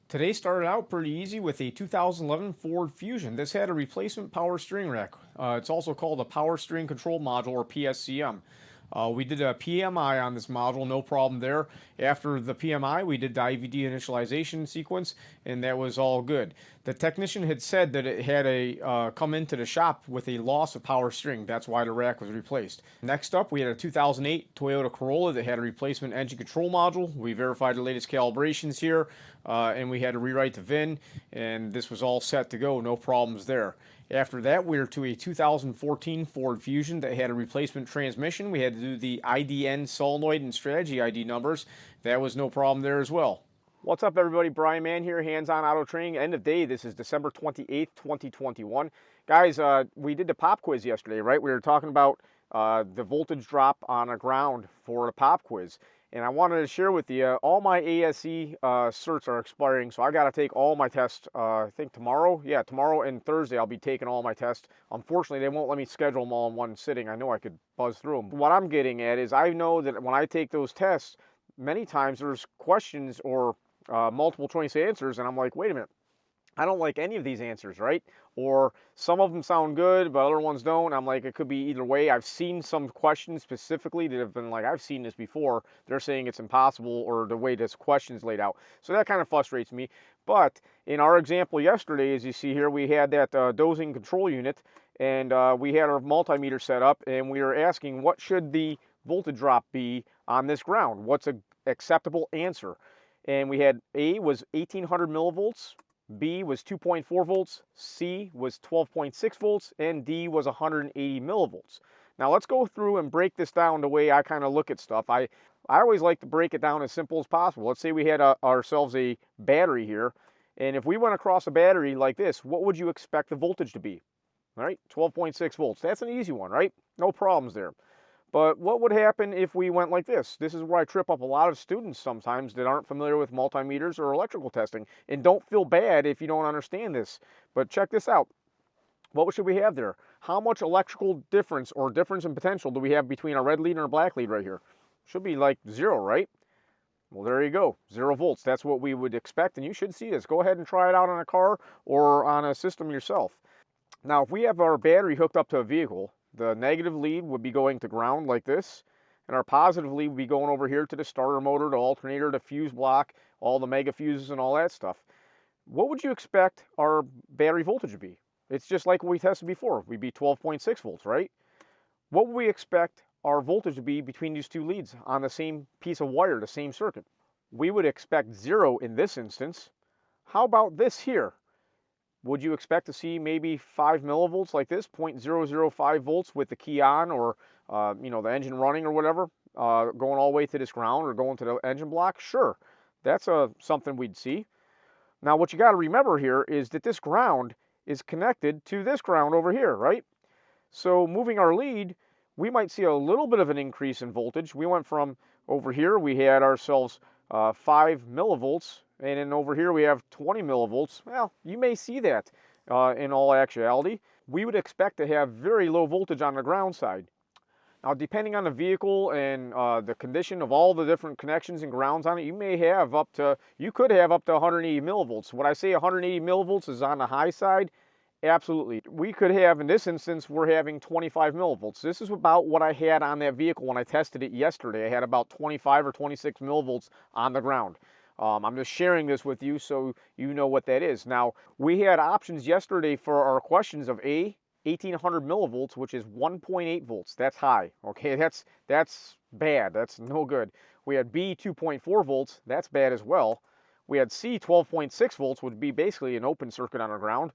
Today started out pretty easy with a 2011 Ford Fusion. This had a replacement power steering rack. It's also called a power steering control module, or PSCM. We did a PMI on this module, no problem there. After the PMI, we did the IVD initialization sequence, and that was all good. The technician had said that it had come into the shop with a loss of power steering. That's why the rack was replaced. Next up, we had a 2008 Toyota Corolla that had a replacement engine control module. We verified the latest calibrations here, and we had to rewrite the VIN, and this was all set to go, no problems there. After that, we were to a 2014 Ford Fusion that had a replacement transmission. We had to do the IDN solenoid and strategy ID numbers. That was no problem there as well. What's up, everybody? Brian Mann here, Hands-On Auto Training. End of day, this is December 28th, 2021. Guys, we did the pop quiz yesterday, right? We were talking about the voltage drop on a ground for the pop quiz. And I wanted to share with you, all my ASE certs are expiring, so I got to take all my tests, I think tomorrow. Yeah, tomorrow and Thursday I'll be taking all my tests. Unfortunately, they won't let me schedule them all in one sitting. I know I could buzz through them. What I'm getting at is I know that when I take those tests, many times there's questions or multiple choice answers, and I'm like, wait a minute. I don't like any of these answers, right? Or some of them sound good, but other ones don't. I'm like, it could be either way. I've seen some questions specifically that have been like, I've seen this before. They're saying it's impossible, or the way this question's laid out. So that kind of frustrates me. But in our example yesterday, as you see here, we had that dosing control unit, and we had our multimeter set up, and we were asking, what should the voltage drop be on this ground? What's an acceptable answer? And we had A was 1800 millivolts, B was 2.4 volts, C was 12.6 volts, and D was 180 millivolts. Now let's go through and break this down the way I kind of look at stuff. I always like to break it down as simple as possible. Let's say we had ourselves a battery here, and if we went across a battery like this, what would you expect the voltage to be? All right, 12.6 volts. That's an easy one, right? No problems there. But what would happen if we went like this? This is where I trip up a lot of students sometimes that aren't familiar with multimeters or electrical testing. And don't feel bad if you don't understand this. But check this out. What should we have there? How much electrical difference or difference in potential do we have between a red lead and a black lead right here? Should be like 0, right? Well, there you go, 0 volts. That's what we would expect, and you should see this. Go ahead and try it out on a car or on a system yourself. Now, if we have our battery hooked up to a vehicle, the negative lead would be going to ground like this, and our positive lead would be going over here to the starter motor, the alternator, the fuse block, all the mega fuses and all that stuff. What would you expect our battery voltage to be? It's just like we tested before. We'd be 12.6 volts, right? What would we expect our voltage to be between these two leads on the same piece of wire, the same circuit? We would expect 0 in this instance. How about this here? Would you expect to see maybe 5 millivolts like this, 0.005 volts with the key on, or the engine running or whatever, going all the way to this ground or going to the engine block? Sure, that's something we'd see. Now what you got to remember here is that this ground is connected to this ground over here, right? So moving our lead, we might see a little bit of an increase in voltage. We went from over here, we had ourselves 5 millivolts, and then over here we have 20 millivolts. Well, you may see that in all actuality. We would expect to have very low voltage on the ground side. Now, depending on the vehicle and the condition of all the different connections and grounds on it, you could have up to 180 millivolts. When I say 180 millivolts is on the high side, absolutely. We could have, in this instance, we're having 25 millivolts. This is about what I had on that vehicle when I tested it yesterday. I had about 25 or 26 millivolts on the ground. I'm just sharing this with you so you know what that is. Now, we had options yesterday for our questions of A, 1800 millivolts, which is 1.8 volts. That's high, okay? That's bad. That's no good. We had B, 2.4 volts. That's bad as well. We had C, 12.6 volts, which would be basically an open circuit on the ground.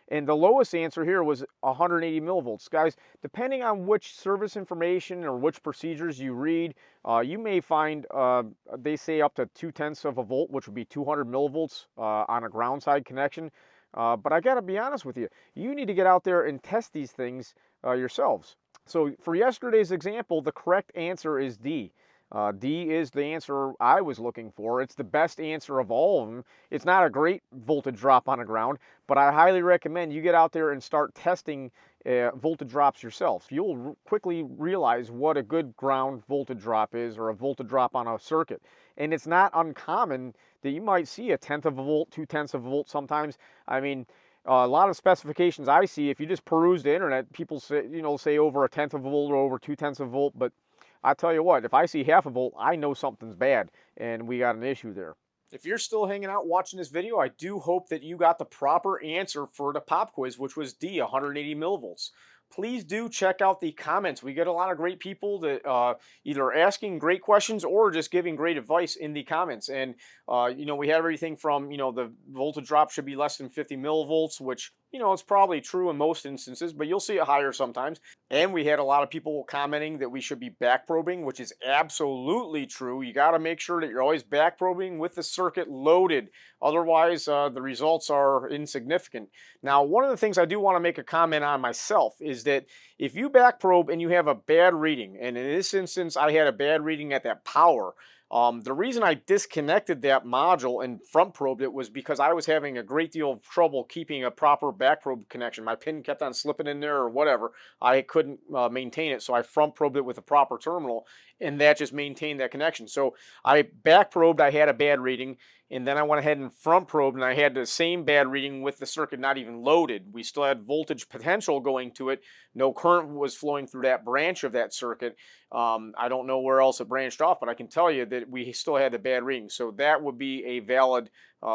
And the lowest answer here was 180 millivolts. Guys, depending on which service information or which procedures you read, you may find they say up to 0.2 of a volt, which would be 200 millivolts on a ground side connection. But I gotta be honest with you, you need to get out there and test these things yourselves. So for yesterday's example, the correct answer is D. D is the answer I was looking for. It's the best answer of all of them. It's not a great voltage drop on the ground, but I highly recommend you get out there and start testing voltage drops yourself. You'll quickly realize what a good ground voltage drop is, or a voltage drop on a circuit. And it's not uncommon that you might see a tenth of a volt, 2/10 of a volt sometimes. I mean, a lot of specifications I see, if you just peruse the internet, people say, say over a tenth of a volt or over 2/10 of a volt. But I tell you what, if I see half a volt, I know something's bad and we got an issue there. If you're still hanging out watching this video, I do hope that you got the proper answer for the pop quiz, which was D, 180 millivolts. Please do check out the comments. We get a lot of great people that either asking great questions or just giving great advice in the comments. And we have everything from the voltage drop should be less than 50 millivolts, which it's probably true in most instances, but you'll see it higher sometimes. And we had a lot of people commenting that we should be back probing, which is absolutely true. You got to make sure that you're always back probing with the circuit loaded. Otherwise, the results are insignificant. Now, one of the things I do want to make a comment on myself is that if you back probe and you have a bad reading, and in this instance, I had a bad reading at that power, the reason I disconnected that module and front probed it was because I was having a great deal of trouble keeping a proper back probe connection. My pin kept on slipping in there or whatever. I couldn't maintain it, so I front probed it with a proper terminal, and that just maintained that connection. So I back probed, I had a bad reading, and then I went ahead and front probed, and I had the same bad reading with the circuit not even loaded. We still had voltage potential going to it. No current was flowing through that branch of that circuit. I don't know where else it branched off, but I can tell you that we still had the bad reading. So that would be a valid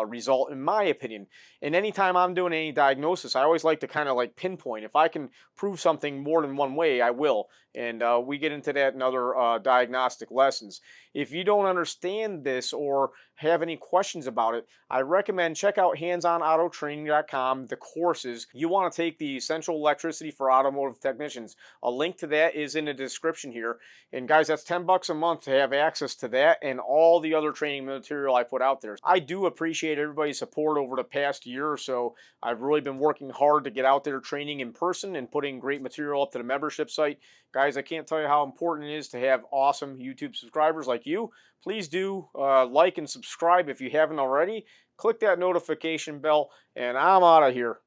result in my opinion. And anytime I'm doing any diagnosis, I always like to kind of like pinpoint. If I can prove something more than one way, I will. And we get into that in other diagnostic lessons. If you don't understand this or have any questions about it, I recommend check out handsonautotraining.com, the courses. You want to take the Essential Electricity for Automotive Technicians. A link to that is in the description here. And guys, that's $10 a month to have access to that and all the other training material I put out there. I do appreciate everybody's support over the past year or so. I've really been working hard to get out there training in person and putting great material up to the membership site. Guys, I can't tell you how important it is to have awesome YouTube subscribers like you. Please do like and subscribe if you haven't already. Click that notification bell, and I'm out of here.